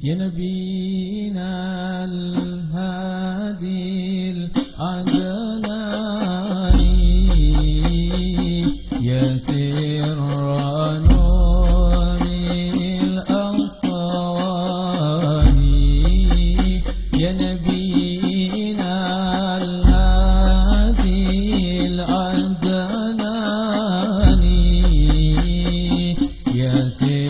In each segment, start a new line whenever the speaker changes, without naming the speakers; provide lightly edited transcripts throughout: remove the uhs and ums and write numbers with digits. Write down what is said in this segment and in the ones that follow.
يا نبينا الهادي العدناني يا سر نور الأوطان يا نبينا الهادي العدناني يا سر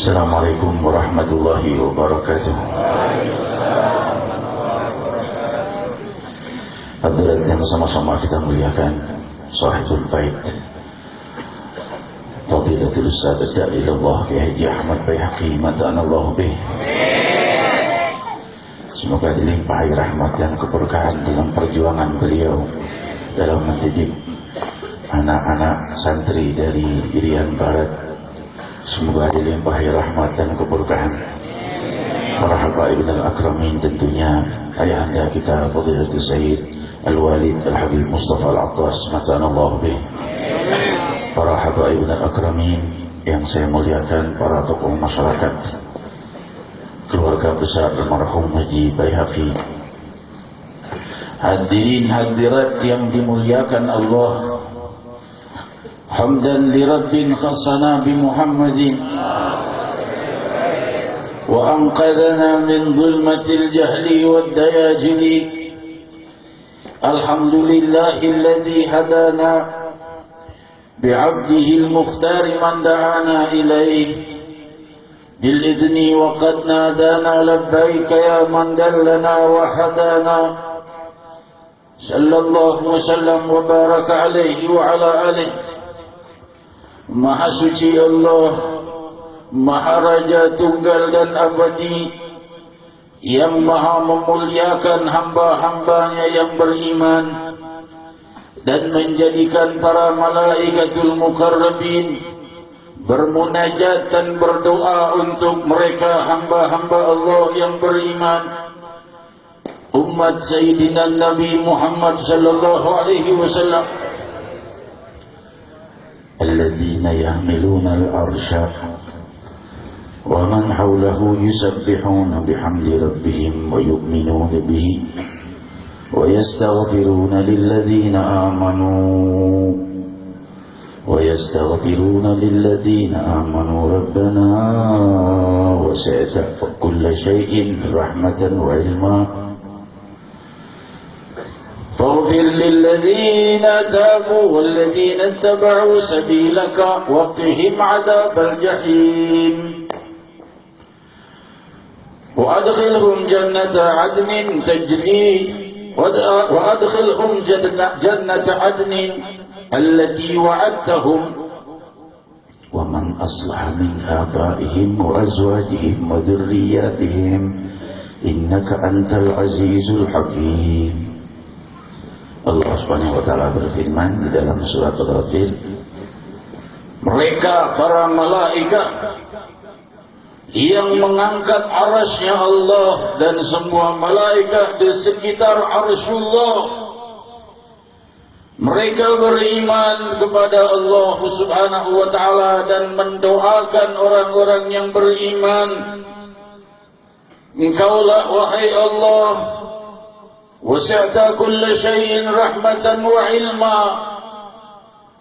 Assalamualaikum warahmatullahi wabarakatuh. Hadirat yang sama-sama kita muliakan, Sahibul Bait Fadilatul Ustaz Da'ilullah Kiai Haji Ahmad Baihaqi Madanallahu bih. Semoga dilimpahi rahmat dan keberkahan dalam perjuangan beliau dalam mendidik anak-anak santri dari Irian Barat. Semoga dilimpahi rahmat dan keberkahan para habaib dan akramin, tentunya ayahanda kita Fadilatul Sayyid Al-Walid Al-Habib Mustafa Al-Attas Madanallahu bih. Para habaib dan akramin yang saya muliakan, para tokoh masyarakat, keluarga besar almarhum Haji Baihaqi, hadirin hadirat yang dimuliakan Allah. Hamdan li Rabbin khassana bi Muhammadin wa anqadhana min dhulmatil jahli wad dayajili. Alhamdulillahi alladhi hadana bi'abdihi al-mukhtar man da'ana ilayhi bil idni wa qad nadana labbaika ya man dallana wa hadana. Sallallahu wa sallam wa baraka alaihi wa ala alihi. Maha suci Allah, Maha Raja Tunggal dan Abadi, yang maha memuliakan hamba-hambanya yang beriman dan menjadikan para malaikatul mukarrabin bermunajat dan berdoa untuk mereka hamba-hamba Allah yang beriman, umat Sayyidina Nabi Muhammad sallallahu alaihi wasallam. الذين يحملون العرش ومن حوله يسبحون بحمد ربهم ويؤمنون به ويستغفرون للذين آمنوا ربنا وسعت كل شيء رحمة وعلما فاغفر للذين تابوا والذين اتبعوا سبيلك وقهم عذاب الجحيم وأدخلهم جنة عدن تجري وأدخلهم جنة عدن التي وعدتهم ومن أصلح من آبائهم وأزواجهم وذرياتهم إنك أنت العزيز الحكيم. Allah Subhanahu wa taala berfirman di dalam surat Al-Ghafir, mereka para malaikat yang mengangkat arasy-Nya Allah dan semua malaikat di sekitar arsyullah, mereka beriman kepada Allah Subhanahu wa taala dan mendoakan orang-orang yang beriman
Engkaulah wahai Allah, wasi'ta kulla syai'in rahmatan wa ilma.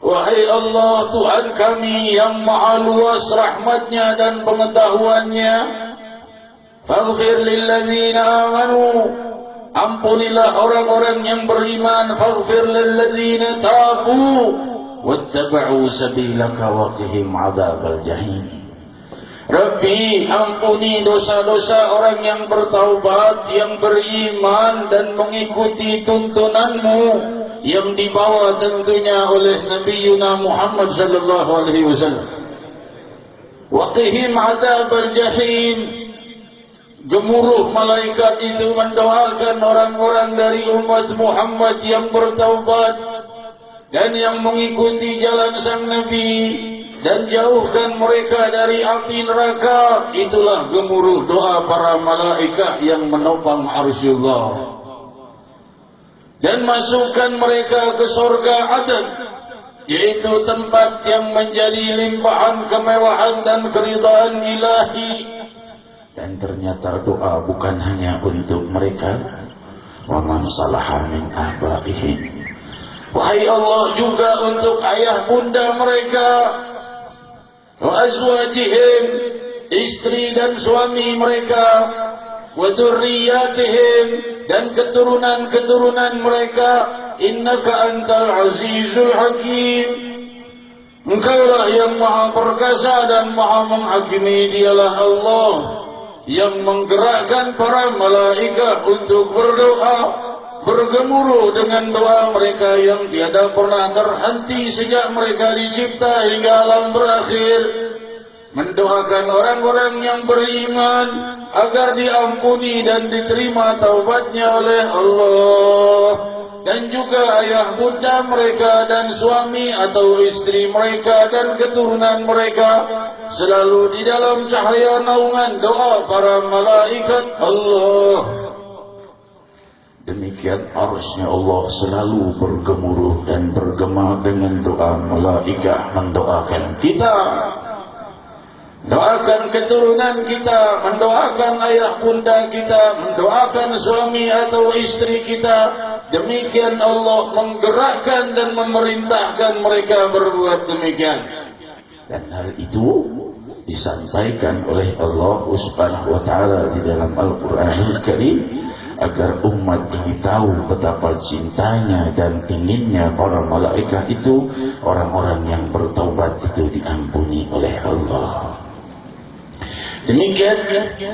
Wahai Allah, Tuhan kami yang maha luas rahmatnya dan pengetahuannya. Faghfir lilladzina amanu, ampunilah orang-orang yang beriman. Faghfir lilladzina tabu wattaba'u sabilaka waqihim adzabal jahim. Rabbi, ampuni dosa-dosa orang yang bertaubat, yang beriman dan mengikuti tuntunanmu yang dibawa tentunya oleh Nabiuna Muhammad sallallahu alaihi wasallam. Waqihim adzabal jahim. Gemuruh malaikat itu mendoakan orang-orang dari umat Muhammad yang bertaubat dan yang mengikuti jalan sang Nabi, dan jauhkan mereka dari api neraka. Itulah gemuruh doa para malaikat yang menopang arsyullah. Dan masukkan mereka ke surga Aden, yaitu tempat yang menjadi limpahan kemewahan dan keridhaan ilahi. Dan ternyata doa bukan hanya untuk mereka. Wa man salaha min abaihim, wahai Allah, juga untuk ayah bunda mereka. Wa azwajihim, istri dan suami mereka. Wa dzurriyyatihim, dan keturunan-keturunan mereka. Innaka antal azizul hakim. Engkaulah yang maha perkasa dan maha menghakimi. Dialah Allah yang menggerakkan para malaikat untuk berdoa, bergemuruh dengan doa mereka yang tiada pernah terhenti sejak mereka dicipta hingga alam berakhir, mendoakan orang-orang yang beriman agar diampuni dan diterima taubatnya oleh Allah. Dan juga ayah bunda mereka dan suami atau istri mereka dan keturunan mereka selalu di dalam cahaya naungan doa para malaikat Allah. Demikian arsy-Nya Allah selalu bergemuruh dan bergema dengan doa malaikat mendoakan kita, doakan keturunan kita, mendoakan ayah bunda kita, mendoakan suami atau istri kita. Demikian Allah menggerakkan dan memerintahkan mereka berbuat demikian. Dan hal itu disampaikan oleh Allah Subhanahu wa taala di dalam Al-Qur'anul Karim agar umat ini tahu betapa cintanya dan inginnya para malaikat itu orang-orang yang bertaubat itu diampuni oleh Allah. Demikian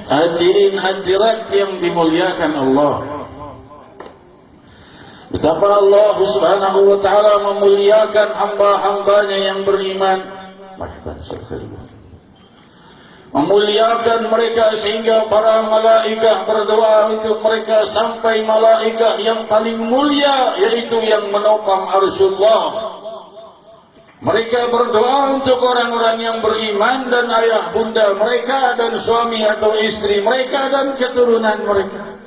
hadirin hadirat yang dimuliakan Allah, betapa Allah Subhanahu wa taala memuliakan hamba-hambanya yang beriman. Memuliakan mereka sehingga para malaikat berdoa untuk mereka sampai malaikat yang paling mulia, yaitu yang menopang arsyullah. Mereka berdoa untuk orang-orang yang beriman dan ayah bunda mereka dan suami atau istri mereka dan keturunan mereka.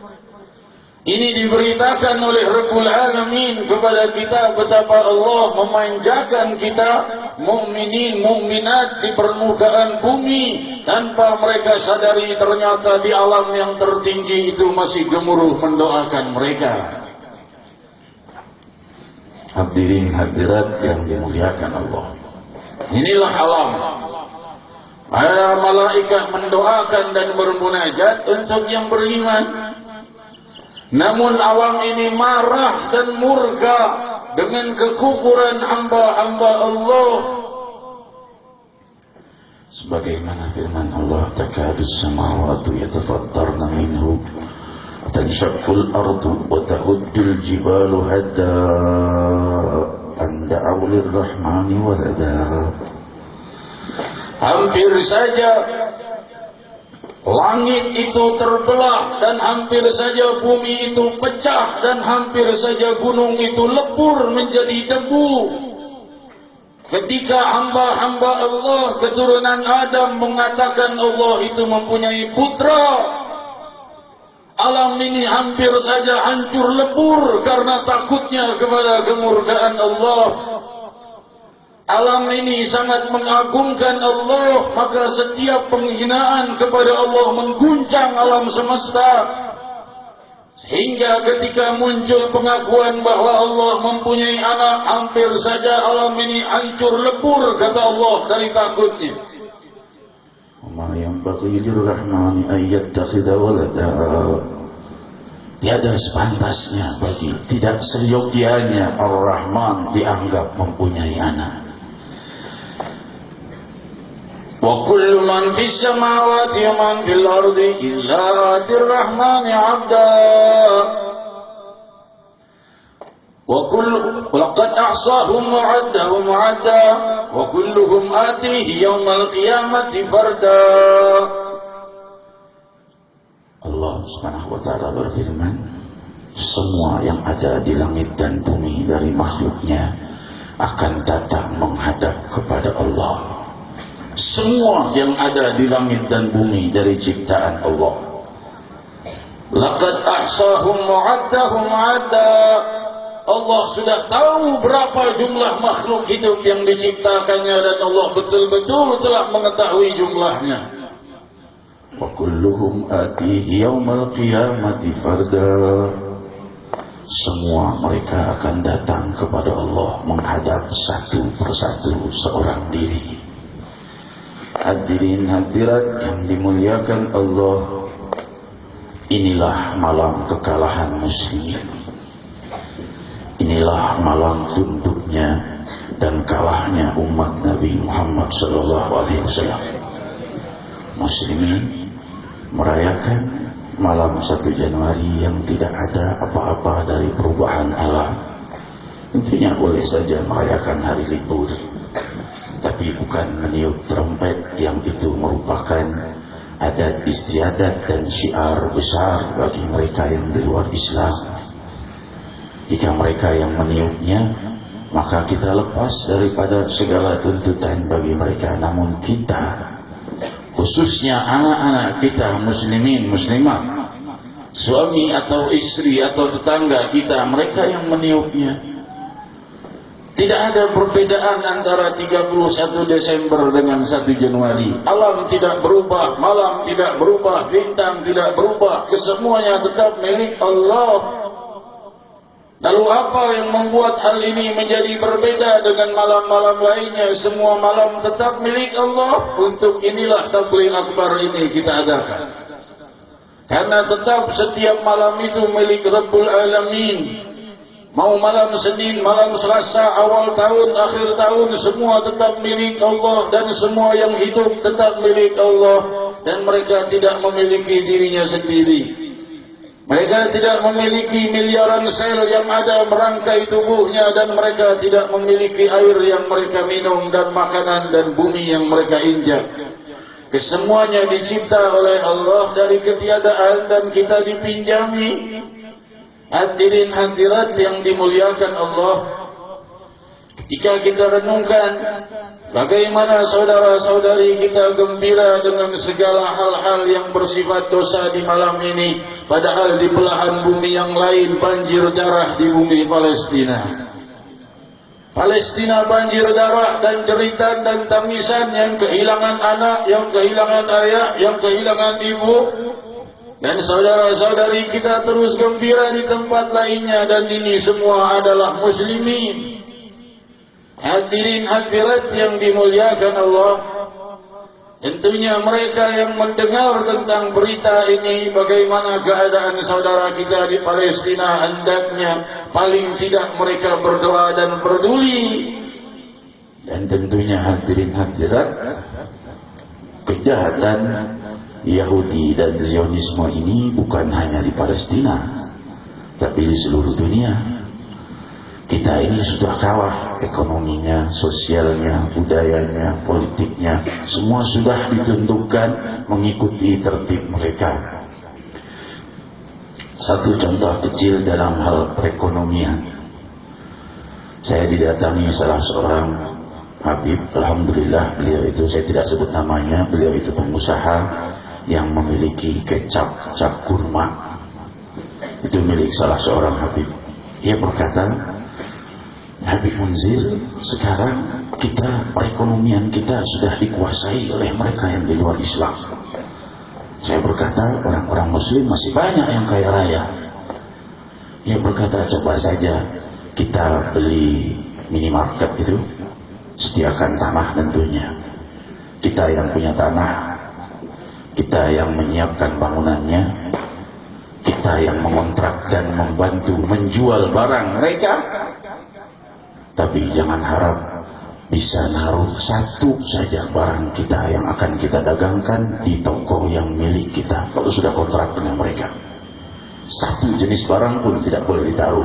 Ini diberitakan oleh Rabbul Alamin kepada kita betapa Allah memanjakan kita mukminin mukminat di permukaan bumi tanpa mereka sadari ternyata di alam yang tertinggi itu masih gemuruh mendoakan mereka. Hadirin hadirat yang dimuliakan Allah, inilah alam. Para malaikat mendoakan dan bermunajat untuk yang beriman. Namun alam ini marah dan murka dengan kekufuran hamba-hamba Allah. Sebagaimana firman Allah, takadus samawati yatafattarna minhu wa tanshaqqul ardu wa tahuddul jibalu hatta an da'u lirrahmani walada. Hampir saja langit itu terbelah dan hampir saja bumi itu pecah dan hampir saja gunung itu lebur menjadi debu ketika hamba-hamba Allah keturunan Adam mengatakan Allah itu mempunyai putra. Alam ini hampir saja hancur lebur karena takutnya kepada kemurkaan Allah. alam ini sangat mengagungkan Allah, maka setiap penghinaan kepada Allah mengguncang alam semesta. Sehingga ketika muncul pengakuan bahwa Allah mempunyai anak, hampir saja alam ini hancur lebur, kata Allah, dari takutnya.
Ma yanbaghi lirrahmani an yattakhidha walada. Tiada sepantasnya bagi, tidak seyogianya Ar-Rahman dianggap mempunyai anak. Wa kullu man fis samawati wa man fil ardi illa atir rahmani 'abda. Wa kullu laqad ahsahum wa 'addahum 'adda wa kulluhum atihi yaumal qiyamati farda. Allah Subhanahu wa taala berfirman, semua yang ada di langit dan bumi dari makhluknya akan datang menghadap kepada Allah. Semua yang ada di langit dan bumi dari ciptaan Allah. Laqad ahsahum wa 'addahum 'adda. Allah sudah tahu berapa jumlah makhluk hidup yang diciptakannya, dan Allah betul-betul telah mengetahui jumlahnya. Wa kulluhum atihi yaumal qiyamati farda. Semua mereka akan datang kepada Allah menghadap satu persatu seorang diri. Hadirin hadirat yang dimuliakan Allah, inilah malam kekalahan muslimin. Inilah malam tunduknya dan kalahnya umat Nabi Muhammad SAW. Muslimin merayakan malam 1 Januari yang tidak ada apa-apa dari perubahan alam. Tentunya boleh saja merayakan hari libur, tapi bukan meniup trompet yang itu merupakan adat istiadat dan syiar besar bagi mereka yang di luar Islam. Jika mereka yang meniupnya, maka kita lepas daripada segala tuntutan bagi mereka. Namun kita, khususnya anak-anak kita muslimin, muslimat, suami atau istri atau tetangga kita, mereka yang meniupnya. Tidak ada perbedaan antara 31 Desember dengan 1 Januari. Alam tidak berubah, malam tidak berubah, bintang tidak berubah. Kesemuanya tetap milik Allah. Lalu apa yang membuat hal ini menjadi berbeda dengan malam-malam lainnya? Semua malam tetap milik Allah. Untuk inilah tabligh akbar ini kita adakan. Karena tetap setiap malam itu milik Rabbul Alamin. Mau malam Senin, malam Selasa, awal tahun, akhir tahun, semua tetap milik Allah. Dan semua yang hidup tetap milik Allah. Dan mereka tidak memiliki dirinya sendiri. Mereka tidak memiliki miliaran sel yang ada merangkai tubuhnya, dan mereka tidak memiliki air yang mereka minum dan makanan dan bumi yang mereka injak. Kesemuanya dicipta oleh Allah dari ketiadaan dan kita dipinjami. Hadirin hadirat yang dimuliakan Allah, ketika kita renungkan bagaimana saudara-saudari kita gembira dengan segala hal-hal yang bersifat dosa di malam ini, padahal di belahan bumi yang lain banjir darah di bumi Palestina. Palestina banjir darah dan jeritan dan tangisan, yang kehilangan anak, yang kehilangan ayah, yang kehilangan ibu. Dan saudara-saudari kita terus gembira di tempat lainnya, dan ini semua adalah muslimin. Hadirin hadirat yang dimuliakan Allah, tentunya mereka yang mendengar tentang berita ini, bagaimana keadaan saudara kita di Palestina, hendaknya paling tidak mereka berdoa dan peduli. Dan tentunya hadirin hadirat, kejahatan Yahudi dan Zionisme ini bukan hanya di Palestina, tapi di seluruh dunia. Kita ini sudah kalah ekonominya, sosialnya, budayanya, politiknya, semua sudah ditentukan mengikuti tertib mereka. Satu contoh kecil dalam hal perekonomian. Saya didatangi salah seorang Habib, alhamdulillah beliau itu, saya tidak sebut namanya, beliau itu pengusaha yang memiliki kecap cap kurma. Itu milik salah seorang Habib. Ia berkata, Habib Munzir, sekarang kita, perekonomian kita sudah dikuasai oleh mereka yang di luar Islam. Saya berkata, orang-orang muslim masih banyak yang kaya raya. Dia berkata, coba saja kita beli minimarket itu, sediakan tanah tentunya. Kita yang punya tanah, kita yang menyiapkan bangunannya, kita yang mengontrak dan membantu menjual barang mereka. Tapi jangan harap bisa naruh satu saja barang kita yang akan kita dagangkan di toko yang milik kita kalau sudah kontrak dengan mereka. Satu jenis barang pun tidak boleh ditaruh.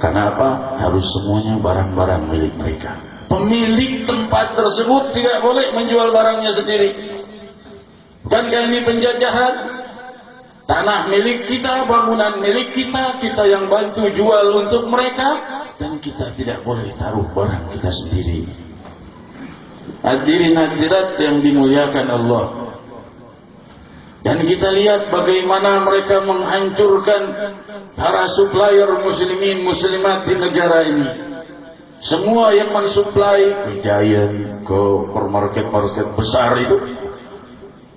Karena apa? Harus semuanya barang-barang milik mereka. Pemilik tempat tersebut tidak boleh menjual barangnya sendiri. Bukankah ini penjajahan? Tanah milik kita, bangunan milik kita, kita yang bantu jual untuk mereka, dan kita tidak boleh taruh barang kita sendiri. Hadirin hadirat yang dimuliakan Allah. Dan kita lihat bagaimana mereka menghancurkan para supplier muslimin muslimat di negara ini. Semua yang mensuplai ke Giant, ke supermarket-market besar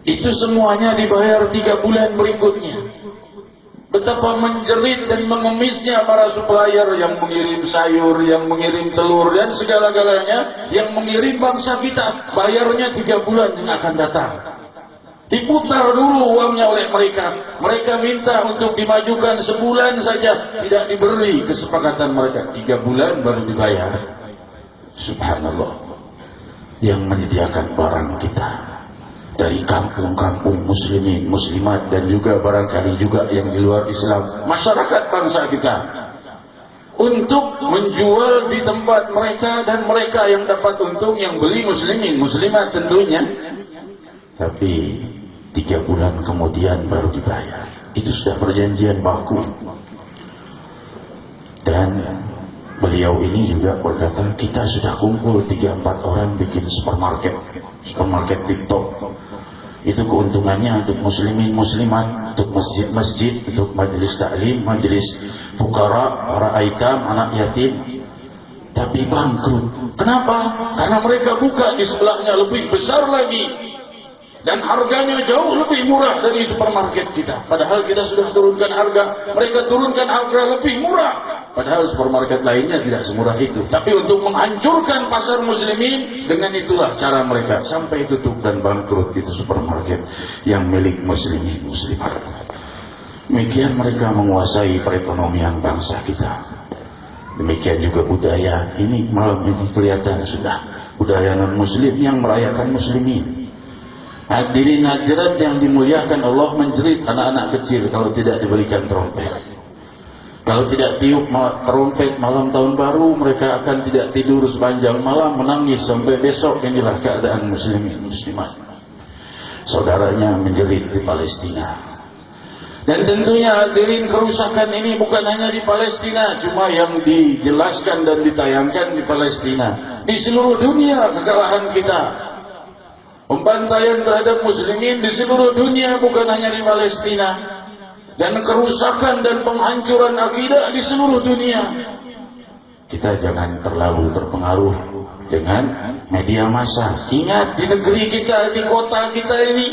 itu semuanya dibayar 3 bulan berikutnya. Betapa menjerit dan mengemisnya para supplier yang mengirim sayur, yang mengirim telur dan segala-galanya, yang mengirim bangsa kita, bayarnya 3 bulan yang akan datang. Diputar dulu uangnya oleh mereka. Mereka minta untuk dimajukan sebulan saja, tidak diberi kesepakatan mereka. 3 bulan baru dibayar. Subhanallah. Yang menyediakan barang kita dari kampung-kampung muslimin, muslimat, dan juga barangkali juga yang di luar Islam, masyarakat bangsa kita, untuk menjual di tempat mereka, dan mereka yang dapat untung yang beli muslimin, muslimat tentunya. Tapi 3 bulan kemudian baru dibayar. Itu sudah perjanjian baku. Dan beliau ini juga berkata, kita sudah kumpul 3-4 orang bikin supermarket TikTok. Itu keuntungannya untuk muslimin muslimat, untuk masjid-masjid, untuk majelis taklim, majelis fukara, para aitam, anak yatim. Tapi bangkrut. Kenapa? Karena mereka buka di sebelahnya lebih besar lagi, dan harganya jauh lebih murah dari supermarket kita. Padahal kita sudah turunkan harga, mereka turunkan harga lebih murah. Padahal supermarket lainnya tidak semurah itu. Tapi untuk menghancurkan pasar muslimin, dengan itulah cara mereka sampai tutup dan bangkrut itu supermarket yang milik muslimin muslimat. Demikian mereka menguasai perekonomian bangsa kita. Demikian juga budaya. Ini malam ini kelihatan sudah budaya non muslim yang merayakan muslimin. Hadirin hadirat yang dimuliakan Allah, menjerit anak-anak kecil kalau tidak diberikan trompet. Kalau tidak tiup trompet malam tahun baru, mereka akan tidak tidur sepanjang malam, menangis sampai besok. Inilah keadaan muslimin muslimat. Saudaranya menjerit di Palestina. Dan tentunya hadirin, kerusakan ini bukan hanya di Palestina, cuma yang dijelaskan dan ditayangkan di Palestina. Di seluruh dunia kekalahan kita. Pembantaian terhadap muslimin di seluruh dunia, bukan hanya di Palestina. Dan kerusakan dan penghancuran akidah di seluruh dunia. Kita jangan terlalu terpengaruh dengan media massa. Ingat, di negeri kita, di kota kita ini,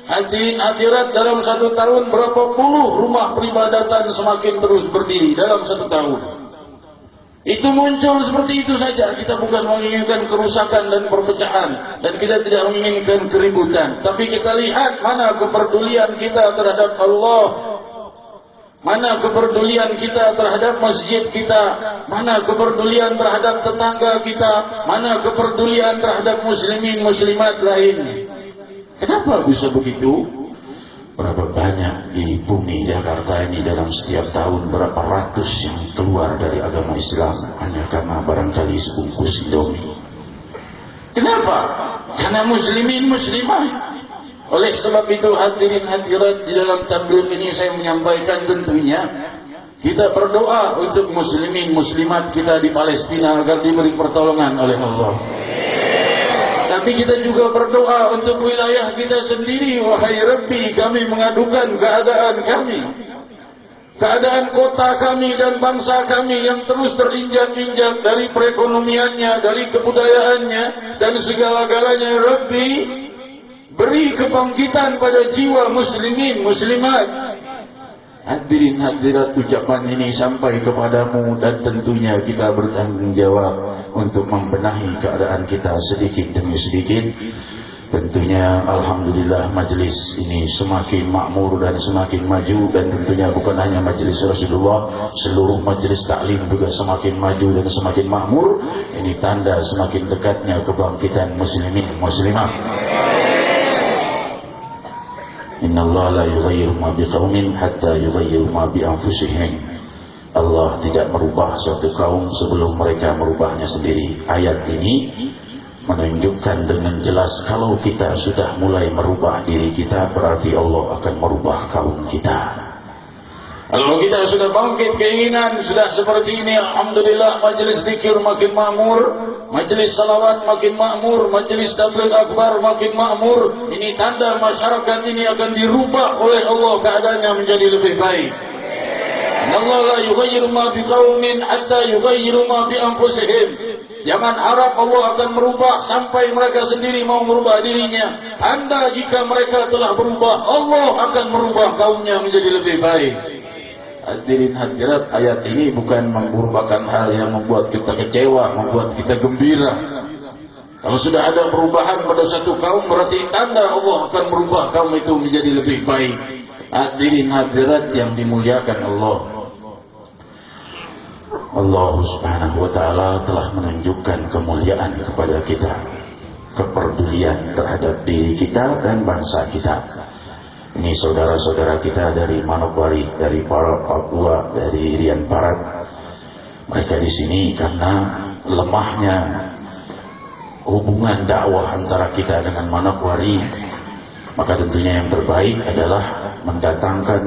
hadirin hadirat, dalam 1 tahun berapa puluh rumah peribadatan semakin terus berdiri dalam 1 tahun. Itu muncul seperti itu saja. Kita bukan menginginkan kerusakan dan perpecahan, dan kita tidak menginginkan keributan. Tapi kita lihat mana kepedulian kita terhadap Allah, mana kepedulian kita terhadap masjid kita, mana kepedulian terhadap tetangga kita, mana kepedulian terhadap muslimin muslimat lainnya. Kenapa bisa begitu? Berapa banyak di bumi Jakarta ini dalam setiap tahun, berapa ratus yang keluar dari agama Islam hanya karena barangkali sebungkus Indomie. Kenapa? Karena muslimin muslimah. Oleh sebab itu hadirin hadirat, di dalam tabligh ini saya menyampaikan tentunya kita berdoa untuk muslimin muslimat kita di Palestina agar diberi pertolongan oleh Allah. Tapi kita juga berdoa untuk wilayah kita sendiri. Wahai Rabbi, kami mengadukan keadaan kami.
keadaan kota kami dan bangsa kami yang terus terinjak-injak dari perekonomiannya, dari kebudayaannya, dan segala-galanya. Rabbi, beri kebangkitan pada jiwa muslimin, muslimat. Hadirin hadirat, ucapan ini sampai kepadamu dan tentunya kita bertanggung jawab untuk membenahi keadaan kita sedikit demi sedikit. Tentunya alhamdulillah majelis ini semakin makmur dan semakin maju, dan tentunya bukan hanya majelis Rasulullah, seluruh majelis taklim juga semakin maju dan semakin makmur. Ini tanda semakin dekatnya kebangkitan muslimin muslimah. Innallaha la yughayyiru ma biqaumin hatta yughayyiru ma bi anfusihim. Allah tidak merubah suatu kaum sebelum mereka merubahnya sendiri. Ayat ini menunjukkan dengan jelas kalau kita sudah mulai merubah diri kita, berarti Allah akan merubah kaum kita. Kalau kita sudah bangkit keinginan, sudah seperti ini, alhamdulillah, majelis zikir makin makmur, majelis salawat makin makmur, majelis tabligh akbar makin makmur. Ini tanda masyarakat ini akan dirubah oleh Allah, keadaannya menjadi lebih baik. Allah la yughayyiru ma biqaumin hatta yughayyiru ma bi anfusihim. Jangan harap Allah akan merubah sampai mereka sendiri mau merubah dirinya. Anda jika mereka telah berubah, Allah akan merubah kaumnya menjadi lebih baik. Hadirin hadirat, ayat ini bukan merupakan hal yang membuat kita kecewa, membuat kita gembira. Kalau sudah ada perubahan pada satu kaum, berarti tanda Allah akan merubah kaum itu menjadi lebih baik. Hadirin hadirat yang dimuliakan Allah. Allah subhanahu wa ta'ala telah menunjukkan kemuliaan kepada kita, kepedulian terhadap diri kita dan bangsa kita. Ini saudara-saudara kita dari Manokwari, dari Papua, dari Irian Barat. Mereka di sini karena lemahnya hubungan dakwah antara kita dengan Manokwari, maka tentunya yang terbaik adalah mendatangkan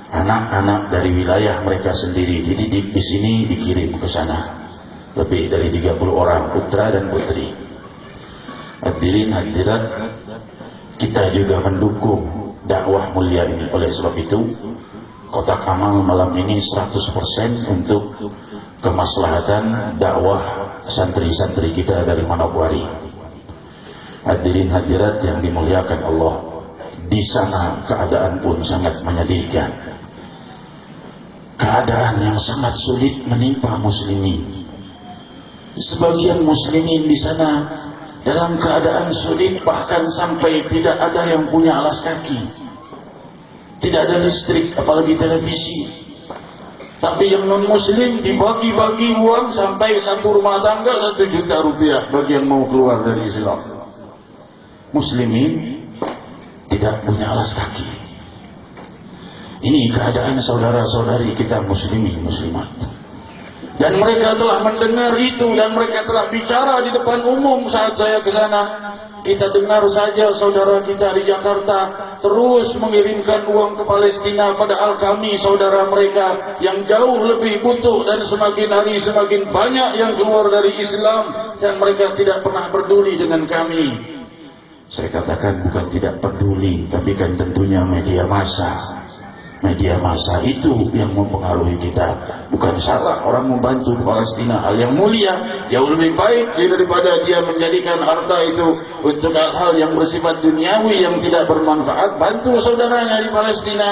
anak-anak dari wilayah mereka sendiri, dididik di sini, dikirim ke sana. Lebih dari 30 orang putra dan putri. Hadirin hadirat, kita juga mendukung dakwah mulia ini. Oleh sebab itu, kotak amal malam ini 100% untuk kemaslahatan dakwah santri-santri kita dari Manokwari. Hadirin hadirat yang dimuliakan Allah, di sana keadaan pun sangat menyedihkan. Keadaan yang sangat sulit menimpa muslimin. Sebagian muslimin di sana dalam keadaan sulit, bahkan sampai tidak ada yang punya alas kaki, tidak ada listrik, apalagi televisi. Tapi yang non muslim dibagi-bagi uang sampai satu rumah tangga 1 juta rupiah bagi yang mau keluar dari Islam. Muslimin tidak punya alas kaki. Ini keadaan saudara-saudari kita muslimin muslimat. Dan mereka telah mendengar itu, dan mereka telah bicara di depan umum saat saya ke sana. Kita dengar saja saudara kita di Jakarta terus mengirimkan uang ke Palestina, padahal kami saudara mereka yang jauh lebih butuh, dan semakin hari semakin banyak yang keluar dari Islam, dan mereka tidak pernah peduli dengan kami. Saya katakan bukan tidak peduli, tapi kan tentunya media massa. Media massa itu yang mempengaruhi kita. Bukan salah orang membantu Palestina, hal yang mulia, jauh lebih baik daripada dia menjadikan harta itu untuk hal-hal yang bersifat duniawi yang tidak bermanfaat. Bantu saudaranya di Palestina.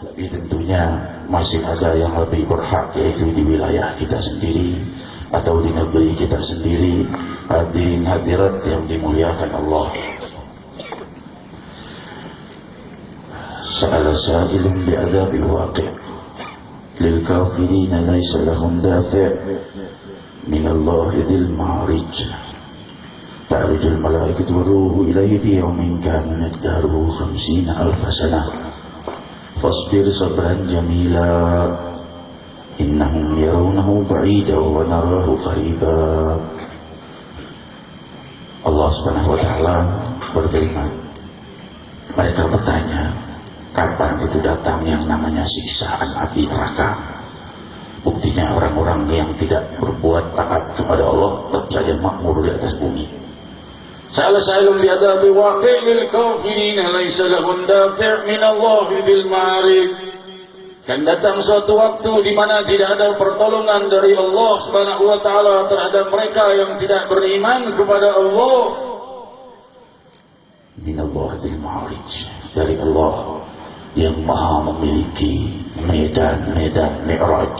Tapi tentunya masih ada yang lebih berhak, yaitu di wilayah kita sendiri atau di negeri kita sendiri. Hadirin hadirat yang dimuliakan Allah. سأل سائل بعذاب الواقع للكافرين ليس لهم دافع من الله ذي المعرج تعرج الملائكة والروح إليه في يوم كان مقداره 50,000 سنة فاصبر صبرا جميلا إنهم يرونه بعيدا ونراه قريبا. Allah Subhanahu wa Ta'ala berfirman, mereka bertanya, kapan itu datang yang namanya siksaan api neraka? Buktinya orang-orang yang tidak berbuat taat kepada Allah tetap saja makmur di atas bumi. Salah sa'ilun bi'adabi waqi'il kafirin laisa lahum dafi' min Allah bil ma'arif Akan datang suatu waktu di mana tidak ada pertolongan dari Allah Subhanahu wa taala terhadap mereka yang tidak beriman kepada Allah.
Minallahil ma'arij, dari Allah yang maha memiliki medan-medan mi'raj.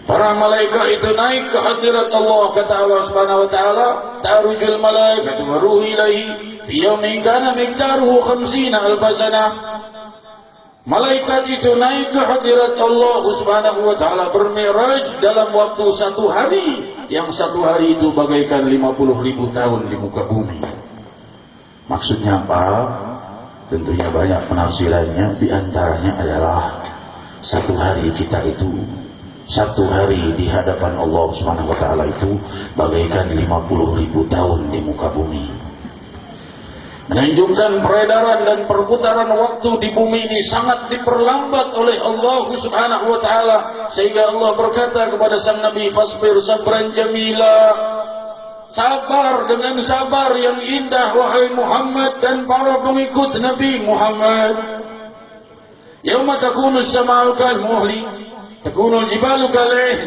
Para malaikat itu naik ke hadirat Allah, kata Allah Subhanahu wa taala, ta'rujul malaikatu wa ruhu ilaihi fi yawmin kana miqdaruhu 50 alf sanah. Malaikat itu naik ke hadirat Allah Subhanahu wa taala bermi'raj dalam waktu 1 hari, yang 1 hari itu bagaikan 50.000 tahun di muka bumi. Maksudnya apa? Tentunya banyak penafsirannya, di antaranya adalah 1 hari kita itu, 1 hari di hadapan Allah Subhanahu wa taala itu bagaikan 50.000 tahun di muka bumi. Menunjukkan peredaran dan perputaran waktu di bumi ini sangat diperlambat oleh Allah Subhanahu wa taala, sehingga Allah berkata kepada sang Nabi, "Fasbir sabran jamila." Sabar dengan sabar yang indah wahai Muhammad dan para pengikut Nabi Muhammad. Yauma takunu as-sama'u kal-muhli, takunu al-jibalu kal-'ihn,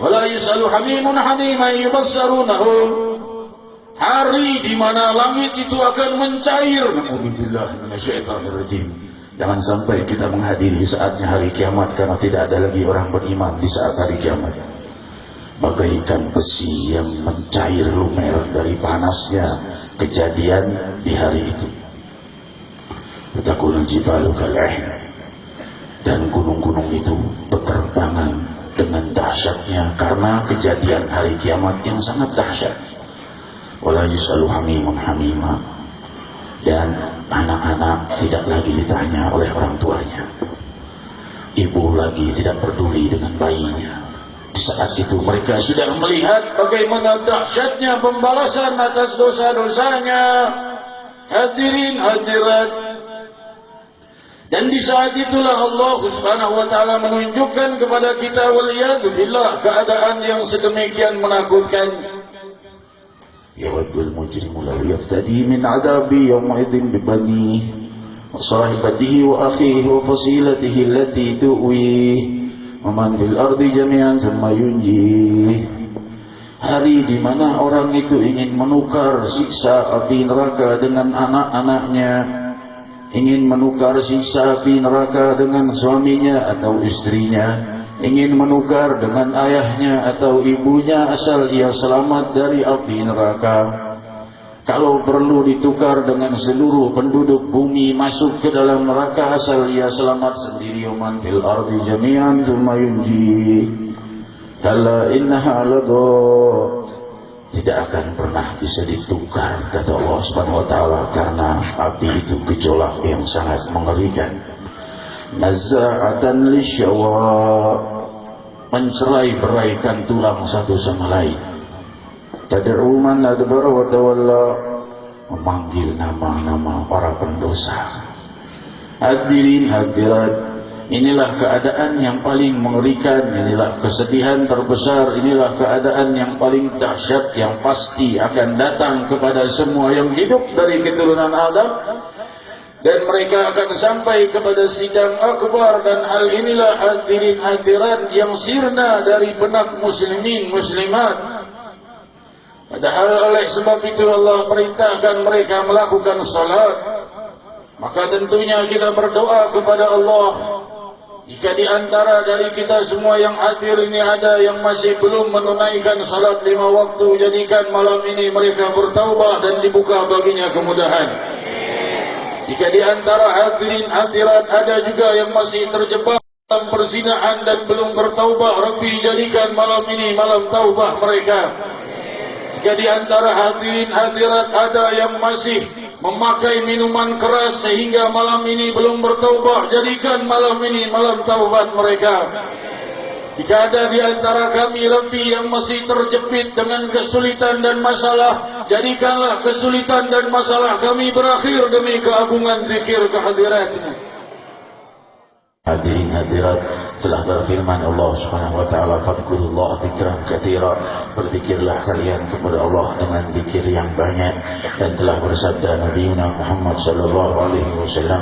wa la yus'alu hamimun hamiman yubassarunahu. Hari di mana langit itu akan mencair. Nauzubillah minasyaitonirrajim. Jangan sampai kita menghadiri saatnya hari kiamat karena tidak ada lagi orang beriman di saat hari kiamat. Bagaikan besi yang mencair lumer dari panasnya kejadian di hari itu. Takunul jibalu kal-'ihn, dan gunung-gunung itu berterbangan dengan dahsyatnya karena kejadian hari kiamat yang sangat dahsyat. Wala yus'alu hamimun hamima, dan anak-anak tidak lagi ditanya oleh orang tuanya. Ibu lagi tidak peduli dengan bayinya. Di saat itu mereka sudah melihat bagaimana dahsyatnya pembalasan atas dosa-dosanya. Hadirin hadirat. Dan di saat itulah Allah Subhanahu wa taala menunjukkan kepada kita waliyadu billah keadaan yang sedemikian menakutkan. Yawadul mujrimu law yaftadi min adabi yawma'idin bibanihi wa sahibatihi wa akhihi wa fasilatihi allati tu'wih wa man fil ardi jami'an thumma yunjih. Hari di mana orang itu ingin menukar siksa api neraka dengan anak-anaknya, ingin menukar siksa api neraka dengan suaminya atau istrinya, ingin menukar dengan ayahnya atau ibunya asal ia selamat dari api neraka. Kalau perlu ditukar dengan seluruh penduduk bumi masuk ke dalam neraka asal ia selamat sendiri. Man fil ardi jami'an tsumma yunji. Kalla innaha ladha. Tidak akan pernah bisa ditukar, kata Allah Subhanahu wa taala, karena api itu gejolak yang sangat mengerikan. Nazza'atan lisyawa, mencerai-beraikan tulang satu sama lain. Tad'u man adbara wa tawalla, memanggil nama-nama para pendosa. Hadirin hadirat, inilah keadaan yang paling mengerikan, inilah kesedihan terbesar, inilah keadaan yang paling dahsyat yang pasti akan datang kepada semua yang hidup dari keturunan Adam. Dan mereka akan sampai kepada sidang akbar, dan hal inilah hadirin hadirat yang sirna dari benak muslimin muslimat. Padahal oleh sebab itu Allah perintahkan mereka melakukan salat. Maka tentunya kita berdoa kepada Allah, jika di antara dari kita semua yang hadir ini ada yang masih belum menunaikan salat 5 waktu, jadikan malam ini mereka bertaubat dan dibuka baginya kemudahan. Jika di antara hadirin hadirat ada juga yang masih terjebak dalam perzinahan dan belum bertaubat, Rabbi jadikan malam ini malam taubat mereka. Jika di antara hadirin hadirat ada yang masih memakai minuman keras sehingga malam ini belum bertaubat, jadikan malam ini malam taubat mereka. Jika ada di antara kami Rabbi yang masih terjepit dengan kesulitan dan masalah, jadikanlah kesulitan dan masalah kami berakhir demi keagungan zikir kehadirat-Mu.
Hadirin hadirat, telah berfirman Allah Subhanahu wa taala, fadhkurullaha dzikran katsira, berzikirlah kalian kepada Allah dengan zikir yang banyak. Dan telah bersabda Nabi Muhammad sallallahu alaihi wasallam,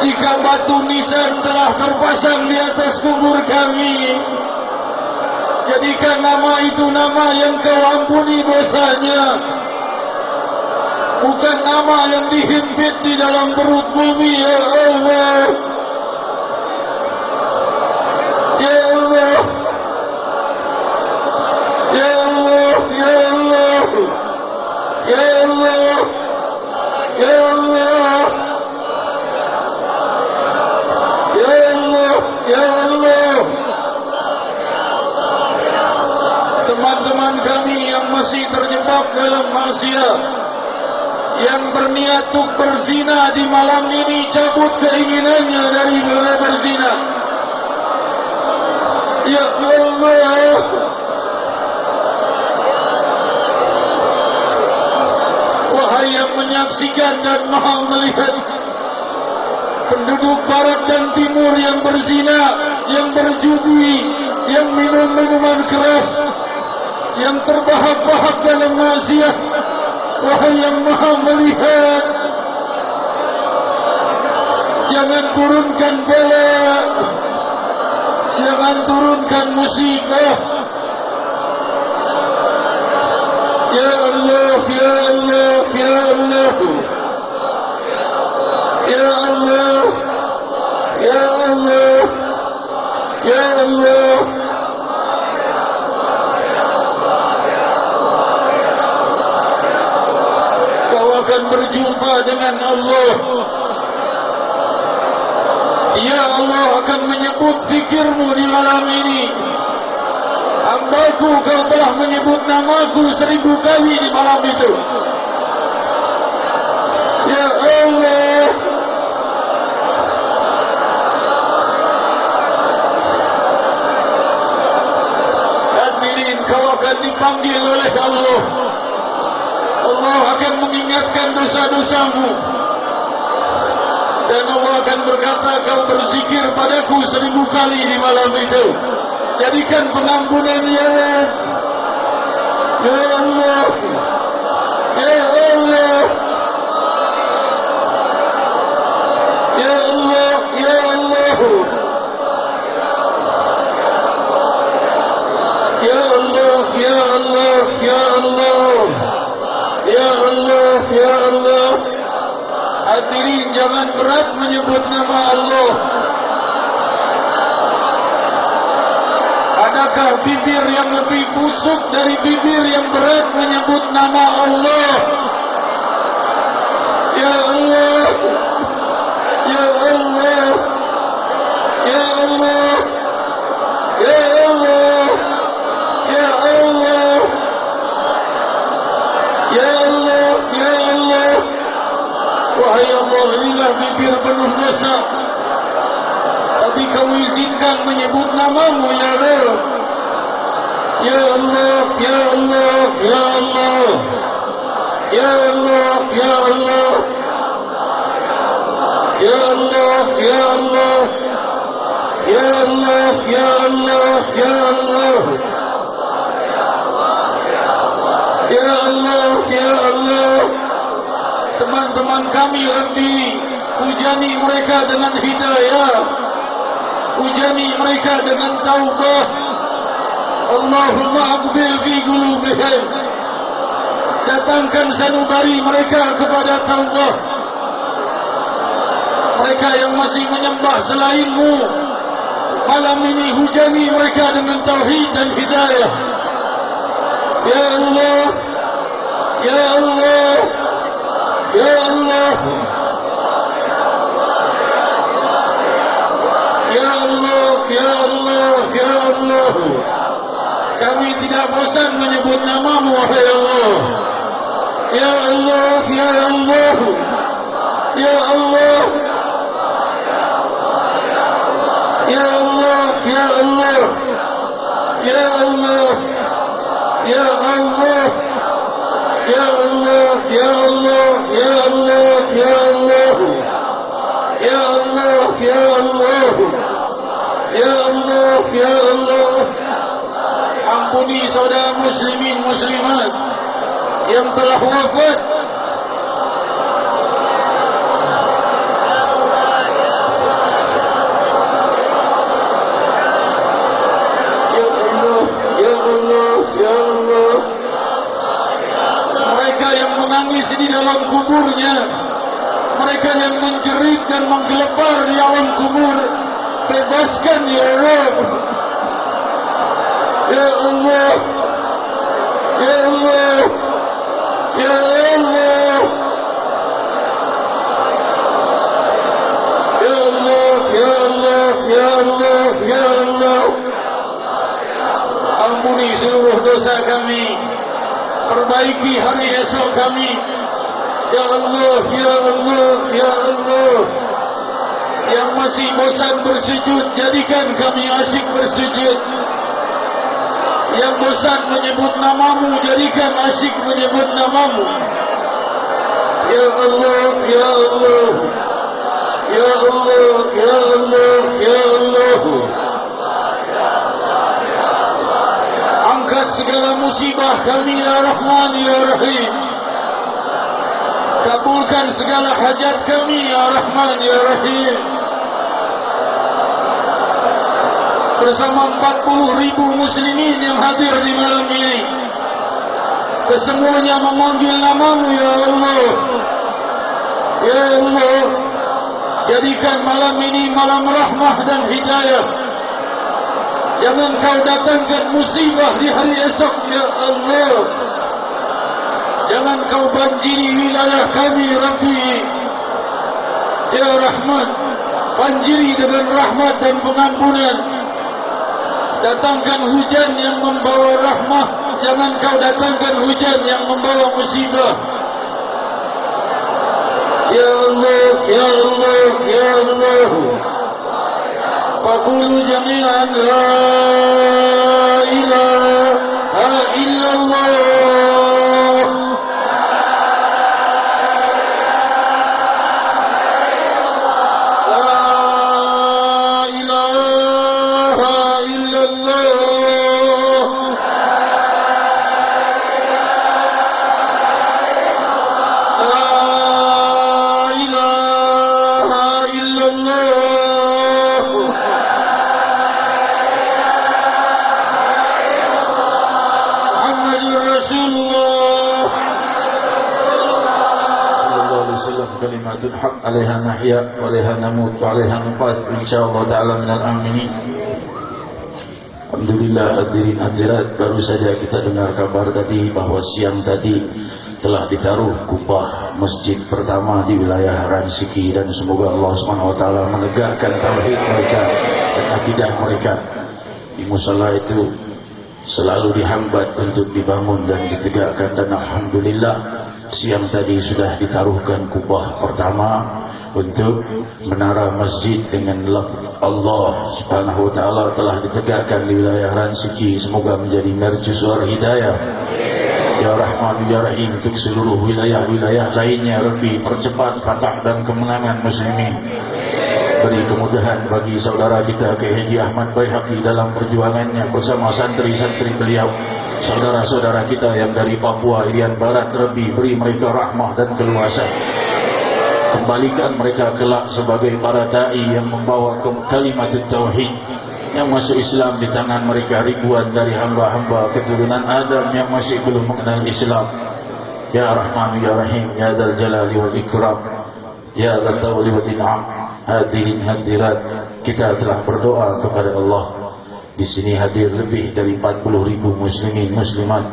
Jika batu nisan telah terpasang di atas kubur kami, jadikan nama itu nama yang Kau ampuni dosanya, bukan nama yang dihimpit di dalam perut bumi. Ya Allah, ya Allah, ya Allah, ya Allah, ya Allah, ya Allah, ya Allah, ya Allah. Teman-teman kami yang masih terjebak dalam maksiat, yang berniat untuk berzina di malam ini, cabut keinginannya dari berzina. Ya Allah, wahai yang menyaksikan dan maha melihat penduduk barat dan timur yang berzina, yang berjudi, yang minum minuman keras, yang terbahak-bahak dalam maksiat, wahai yang maha melihat, jangan turunkan bala, jangan turunkan musibah. Ya Allah, ya Allah, ya Allah, ya Allah, ya Allah, ya Allah. Kau akan berjumpa dengan Allah. Ya Allah akan menyebut zikirmu di malam ini. Hambaku, Kau telah menyebut namaku 1000 kali di malam itu. Ya Allah, hadirin, kau akan dipanggil oleh Allah. Allah akan mengingatkan dosa-dosamu, dan Allah akan berkata, kau berzikir padaku 1000 kali di malam itu. Jadikan pengampunannya. Ya Allah, ya Allah, ya Allah, ya Allah, ya Allah, ya Allah, ya Allah, ya Allah, ya Allah. Hadirin, jangan berat menyebut nama Allah. Adakah bibir yang lebih busuk dari bibir yang berat menyebut nama Allah? Ya Allah, ya Allah, ya Allah, ya Allah, ya Allah, ya Allah, ya Allah. Wahai Allah, inilah bibir penuh dosa, tapi Kau izinkan menyebut namamu, ya Rabb. Ya Allah, ya Allah, ya Allah, ya Allah, ya Allah, ya Allah, ya Allah, ya Allah, ya Allah, ya Allah, ya Allah, ya Allah. Teman-teman kami lebih hujani mereka dengan hidayah, hujani mereka dengan taubah. Allahumma aqbil fi qulubihim, datangkan sanubari mereka kepada taubah. Mereka yang masih menyembah selain-Mu, malam ini hujani mereka dengan tauhid dan hidayah. Ya Allah, ya Allah, ya Allah, ya Allah, ya Allah, ya Allah. Kami tidak bosan menyebut namamu, wahai Allah. Ya Allah, ya Allah, ya Allah, ya Allah, ya Allah, ya Allah, ya Allah, ya Allah, ya Allah, ya Allah, ya Allah, ya Allah, ya Allah, ya Allah, ya Allah. Ampuni saudara muslimin muslimat yang telah wafat. yang menjerit dan menggelepar di alam kubur, bebaskan ya Rabb. Ya Allah, ya Allah, ya Allah, ya Allah, ya Allah, ya Allah, ya Allah. Ampuni seluruh dosa kami, perbaiki hari esok kami. Ya Allah, ya Allah, ya Allah. Yang masih bosan bersujud, jadikan kami asyik bersujud. Yang bosan menyebut namamu, jadikan asyik menyebut namamu. Ya Allah, ya Allah, ya Allah, ya Allah, ya Allah. Angkat segala musibah kami ya Rahman ya Rahim. Kabulkan segala hajat kami ya Rahman ya Rahim. Bersama 40.000 muslimin yang hadir di malam ini, kesemuanya memanggil namamu ya Allah. Ya Allah, jadikan malam ini malam rahmah dan hidayah. Jangan kau datangkan musibah di hari esok ya Allah. Jangan kau banjiri wilayah kami Rabbi. Ya Rahman, banjiri dengan rahmat dan pengampunan. Datangkan hujan yang membawa rahmah, jangan kau datangkan hujan yang membawa musibah. Ya Allah, ya Allah, ya Allah. Faqulu jami'an la ilaha illallah. كلمات الحق عليها نحيا وعليها نموت وعليها نفات insyaallah ta'ala minal aminin. Alhamdulillah, hadirin hadirat, baru saja kita dengar kabar tadi bahwa siang tadi telah ditaruh kubah masjid pertama di wilayah Ransiki, dan semoga Allah SWT menegakkan tauhid mereka dan akidah mereka. Di musala itu selalu dihambat untuk dibangun dan ditegakkan, dan alhamdulillah siang tadi sudah ditaruhkan kubah pertama untuk menara masjid dengan lafaz Allah Subhanahu wa taala telah ditegakkan di wilayah Ransiki. Semoga menjadi mercusuar hidayah ya Rahman ya Rahim untuk seluruh wilayah-wilayah lainnya. Rabbi, percepat fatah dan kemenangan muslimin. Beri kemudahan bagi saudara kita Kiai Haji Ahmad Baihaqi dalam perjuangannya bersama santri-santri beliau, saudara-saudara kita yang dari Papua, Irian Barat. Rabbi, beri mereka rahmah dan keluasan. Kembalikan mereka kelak sebagai para da'i yang membawa kalimat tauhid yang masuk Islam di tangan mereka. Ribuan dari hamba-hamba keturunan Adam yang masih belum mengenal Islam. Ya Rahman ya Rahim, ya Dzal Jalali wal Ikram, ya Dzal Tawli wal In'am. Hadirin hadirat, kita telah berdoa kepada Allah. Di sini hadir lebih dari 40.000 muslimin muslimat,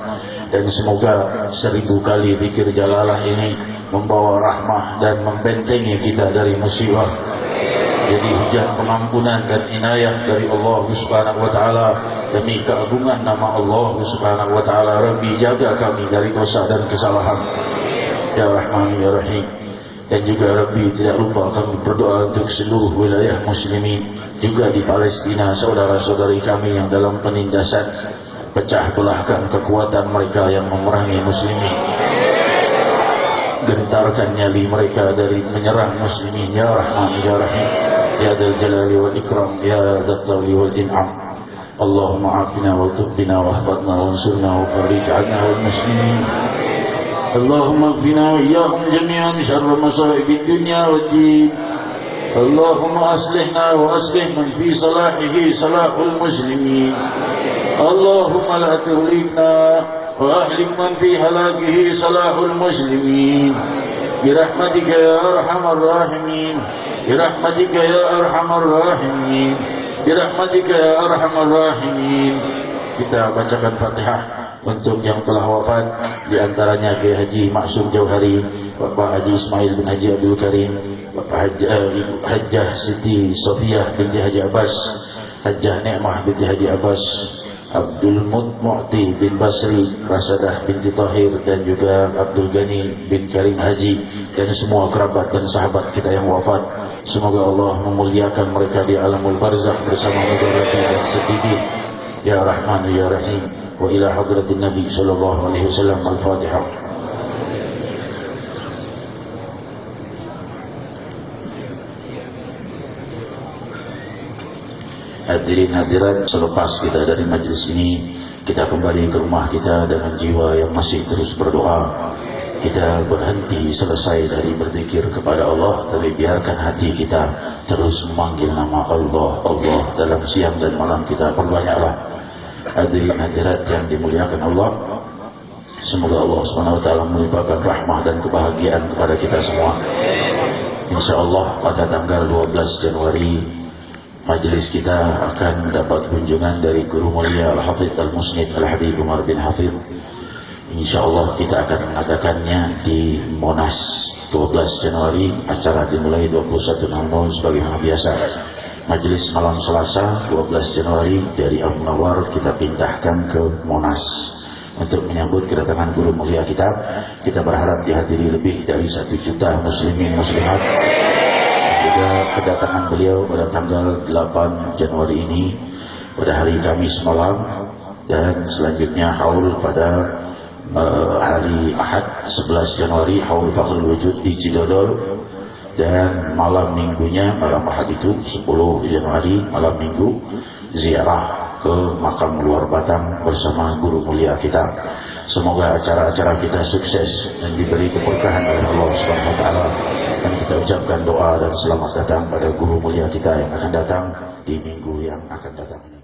dan semoga 1000 kali zikir jalalah ini membawa rahmah dan membentengi kita dari musibah. Jadi hujan pengampunan dan inayah dari Allah Subhanahu wa taala demi keagungan nama Allah Subhanahu wa taala. Rabbi, jaga kami dari dosa dan kesalahan ya Rahman ya Rahim. Dan juga Rabbi, tidak lupa kami berdoa untuk seluruh wilayah muslimin, juga di Palestina, saudara-saudari kami yang dalam penindasan. Pecah belahkan kekuatan mereka yang memerangi muslimin. Gentarkan nyali mereka dari menyerang muslimin ya Rahman ya Rahim, ya Dzal Jalali wal Ikram, ya Dzal Tawli wal In'am. Allahumma afina wa tubbina wa ahbatna wa ansurna wa farij 'anna wal muslimin. اللهم اكفنا وإياهم جميعا شر مصائب الدنيا والدين. اللهم أصلحنا وأصلح من في صلاحه صلاح المسلمين. اللهم لا تهلكنا وأهلك من في هلاكه صلاح المسلمين. برحمتك يا أرحم الراحمين برحمتك يا أرحم الراحمين برحمتك يا أرحم الراحمين. Kita bacakan Fatihah untuk yang telah wafat, di antaranya Kiai Haji Maksum Jauhari, Bapak Haji Ismail bin Haji Abdul Karim, Bapak Hajjah Siti Sofiah binti Haji Abbas, Hajjah Ni'mah binti Haji Abbas, Abdul Mu'ti bin Basri, Rasadah binti Tahir, dan juga Abdul Ghani bin Karim Haji, dan semua kerabat dan sahabat kita yang wafat. Semoga Allah memuliakan mereka di alamul barzakh bersama Mudarati dan Siddiqin. Ya Rahman ya Rahim. Wa ila hadratin Nabi sallallahu alaihi wasallam. Al-Fatihah. Hadirin hadirat, selepas kita dari majlis ini, kita kembali ke rumah kita dengan jiwa yang masih terus berdoa. Kita berhenti selesai dari berzikir kepada Allah, tapi biarkan hati kita terus memanggil nama Allah, Allah dalam siang dan malam kita perbanyaklah. Hadirin hadirat yang dimuliakan Allah, semoga Allah SWT melimpahkan rahmah dan kebahagiaan kepada kita semua. InsyaAllah pada tanggal 12 Januari majelis kita akan mendapat kunjungan dari Guru Mulia Al-Hafidh Al-Musnid Al-Habib Umar bin Hafidh. InsyaAllah kita akan mengadakannya di Monas 12 Januari. Acara dimulai 21.00 sebagaimana biasa. Majelis malam Selasa 12 Januari dari Abu Nawar kita pindahkan ke Monas untuk menyambut kedatangan Guru Mulia kita. Kita berharap dihadiri lebih dari 1 juta muslimin muslimat. Juga kedatangan beliau pada tanggal 8 Januari ini pada hari Kamis malam, dan selanjutnya haul pada hari Ahad 11 Januari haul Fakhrul Wujud di Cidodol, dan malam minggunya, malam Ahad itu 10 Januari malam minggu, ziarah ke makam luar Batang bersama Guru Mulia kita. Semoga acara-acara kita sukses dan diberi keberkahan oleh Allah Subhanahu wa taala, dan kita ucapkan doa dan selamat datang pada Guru Mulia kita yang akan datang di minggu yang akan datang.